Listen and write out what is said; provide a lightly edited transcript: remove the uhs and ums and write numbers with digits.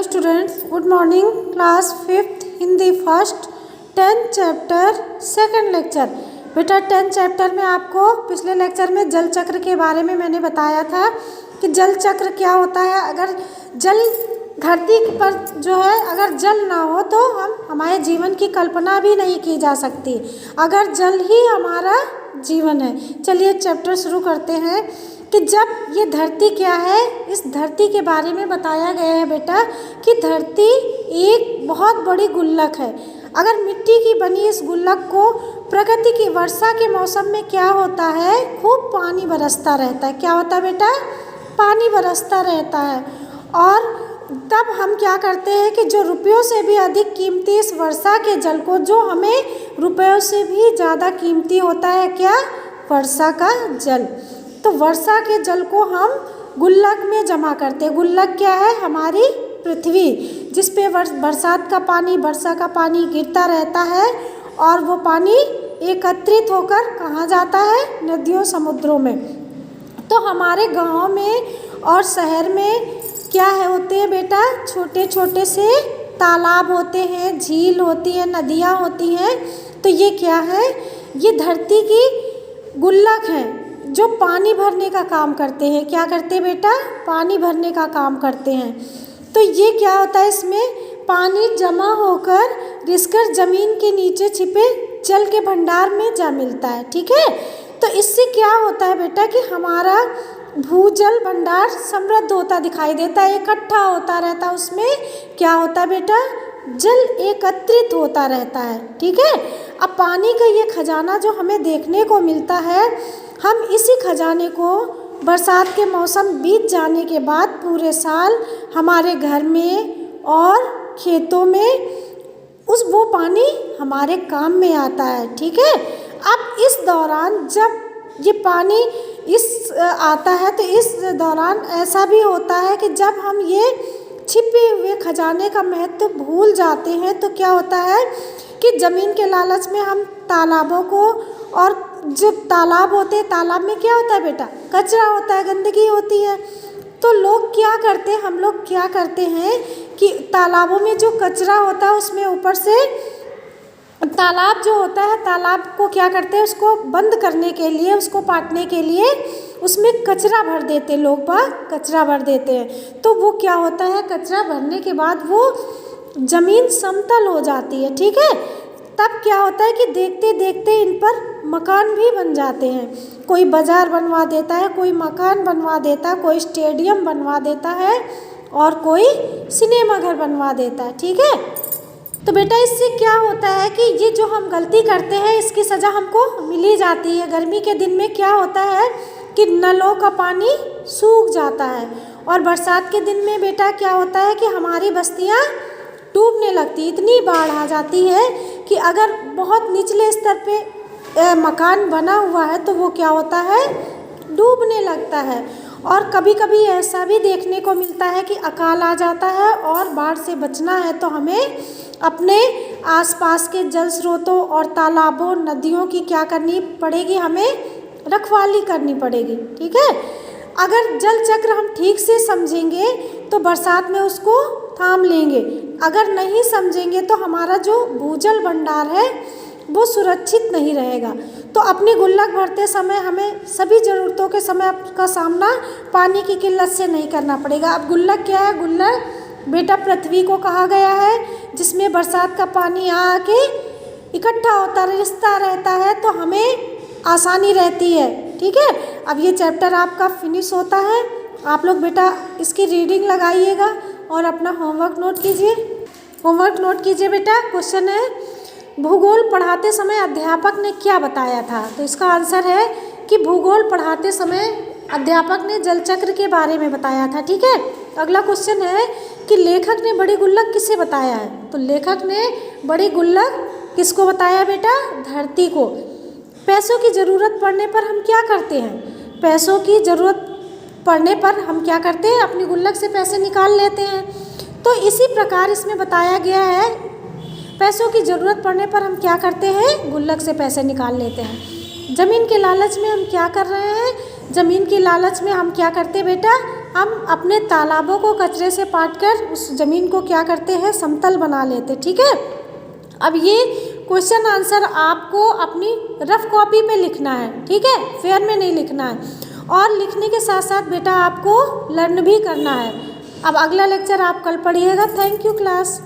Students, good morning. Class 5th Hindi first 10th chapter second lecture. बेटा 10th chapter में आपको पिछले लेक्चर में जल चक्र के बारे में मैंने बताया था कि जल चक्र क्या होता है। अगर जल धरती पर जो है, अगर जल ना हो तो हमारे जीवन की कल्पना भी नहीं की जा सकती। अगर जल ही हमारा जीवन है। चलिए चैप्टर शुरू करते हैं कि जब ये धरती क्या है, इस धरती के बारे में बताया गया है बेटा कि धरती एक बहुत बड़ी गुल्लक है। अगर मिट्टी की बनी इस गुल्लक को प्रकृति की वर्षा के मौसम में क्या होता है, खूब पानी बरसता रहता है। क्या होता है बेटा? पानी बरसता रहता है। और तब हम क्या करते हैं कि जो रुपयों से भी अधिक कीमती इस वर्षा के जल को, जो हमें रुपयों से भी ज़्यादा कीमती होता है, क्या? वर्षा का जल। तो वर्षा के जल को हम गुल्लक में जमा करते हैं। गुल्लक क्या है? हमारी पृथ्वी, जिस पे बरसात का पानी, वर्षा का पानी गिरता रहता है और वो पानी एकत्रित होकर कहाँ जाता है? नदियों, समुद्रों में। तो हमारे गाँव में और शहर में क्या है होते हैं बेटा? छोटे छोटे से तालाब होते हैं, झील होती है, नदियाँ होती हैं। तो ये क्या है? ये धरती की गुल्लक है जो पानी भरने का काम करते हैं। क्या करते हैं बेटा? पानी भरने का काम करते हैं। तो ये क्या होता है, इसमें पानी जमा होकर रिसकर ज़मीन के नीचे छिपे जल के भंडार में जा मिलता है। ठीक है। तो इससे क्या होता है बेटा कि हमारा भूजल भंडार समृद्ध होता दिखाई देता है, इकट्ठा होता रहता है। उसमें क्या होता है बेटा? जल एकत्रित होता रहता है। ठीक है। अब पानी का ये खजाना जो हमें देखने को मिलता है, हम इसी खजाने को बरसात के मौसम बीत जाने के बाद पूरे साल हमारे घर में और खेतों में वो पानी हमारे काम में आता है। ठीक है। अब इस दौरान जब ये पानी आता है तो इस दौरान ऐसा भी होता है कि जब हम ये छिपे हुए खजाने का महत्व भूल जाते हैं तो क्या होता है कि ज़मीन के लालच में हम तालाबों को, और जब तालाब होते हैं, तालाब में क्या होता है बेटा? कचरा होता है, गंदगी होती है। तो लोग क्या करते हैं, हम लोग क्या करते हैं कि तालाबों में जो कचरा होता है उसमें ऊपर से तालाब जो होता है, तालाब को क्या करते हैं, उसको बंद करने के लिए, उसको पाटने के लिए उसमें कचरा भर देते, लोग बाग कचरा भर देते हैं। तो वो क्या होता है, कचरा भरने के बाद वो ज़मीन समतल हो जाती है। ठीक है। तब क्या होता है कि देखते देखते इन पर मकान भी बन जाते हैं। कोई बाज़ार बनवा देता है, कोई मकान बनवा देता है, कोई स्टेडियम बनवा देता है और कोई सिनेमा घर बनवा देता है। ठीक है। तो बेटा इससे क्या होता है कि ये जो हम गलती करते हैं इसकी सज़ा हमको मिल ही जाती है। गर्मी के दिन में क्या होता है कि नलों का पानी सूख जाता है, और बरसात के दिन में बेटा क्या होता है कि हमारी बस्तियाँ डूबने लगती। इतनी बाढ़ आ जाती है कि अगर बहुत निचले स्तर पे मकान बना हुआ है तो वो क्या होता है? डूबने लगता है। और कभी कभी ऐसा भी देखने को मिलता है कि अकाल आ जाता है, और बाढ़ से बचना है तो हमें अपने आसपास के जल स्रोतों और तालाबों, नदियों की क्या करनी पड़ेगी? हमें रखवाली करनी पड़ेगी। ठीक है। अगर जल चक्र हम ठीक से समझेंगे तो बरसात में उसको थाम लेंगे। अगर नहीं समझेंगे तो हमारा जो भूजल भंडार है वो सुरक्षित नहीं रहेगा। तो अपनी गुल्लक भरते समय हमें सभी ज़रूरतों के समय का सामना पानी की किल्लत से नहीं करना पड़ेगा। अब गुल्लक क्या है? गुल्लक बेटा पृथ्वी को कहा गया है, जिसमें बरसात का पानी आके इकट्ठा होता रिसता रहता है, तो हमें आसानी रहती है। ठीक है। अब ये चैप्टर आपका फिनिश होता है। आप लोग बेटा इसकी रीडिंग लगाइएगा और अपना होमवर्क नोट कीजिए। होमवर्क नोट कीजिए बेटा। क्वेश्चन है, भूगोल पढ़ाते समय अध्यापक ने क्या बताया था? तो इसका आंसर है कि भूगोल पढ़ाते समय अध्यापक ने जल चक्र के बारे में बताया था। ठीक है। अगला क्वेश्चन है कि लेखक ने बड़ी गुल्लक किसे बताया है? तो लेखक ने बड़ी गुल्लक किसको बताया बेटा? धरती को। पैसों की ज़रूरत पड़ने पर हम क्या करते हैं? पैसों की ज़रूरत पड़ने पर हम क्या करते हैं? अपनी गुल्लक से पैसे निकाल लेते हैं। तो इसी प्रकार इसमें बताया गया है, पैसों की ज़रूरत पड़ने पर हम क्या करते हैं? गुल्लक से पैसे निकाल लेते हैं। ज़मीन के लालच में हम क्या कर रहे हैं? ज़मीन की लालच में हम क्या करते हैं बेटा? हम अपने तालाबों को कचरे से पाटकर उस ज़मीन को क्या करते हैं, समतल बना लेते। ठीक है, अब ये क्वेश्चन आंसर आपको अपनी रफ कॉपी पे लिखना है। ठीक है, फेयर में नहीं लिखना है, और लिखने के साथ साथ बेटा आपको लर्न भी करना है। अब अगला लेक्चर आप कल पढ़िएगा। Thank you class.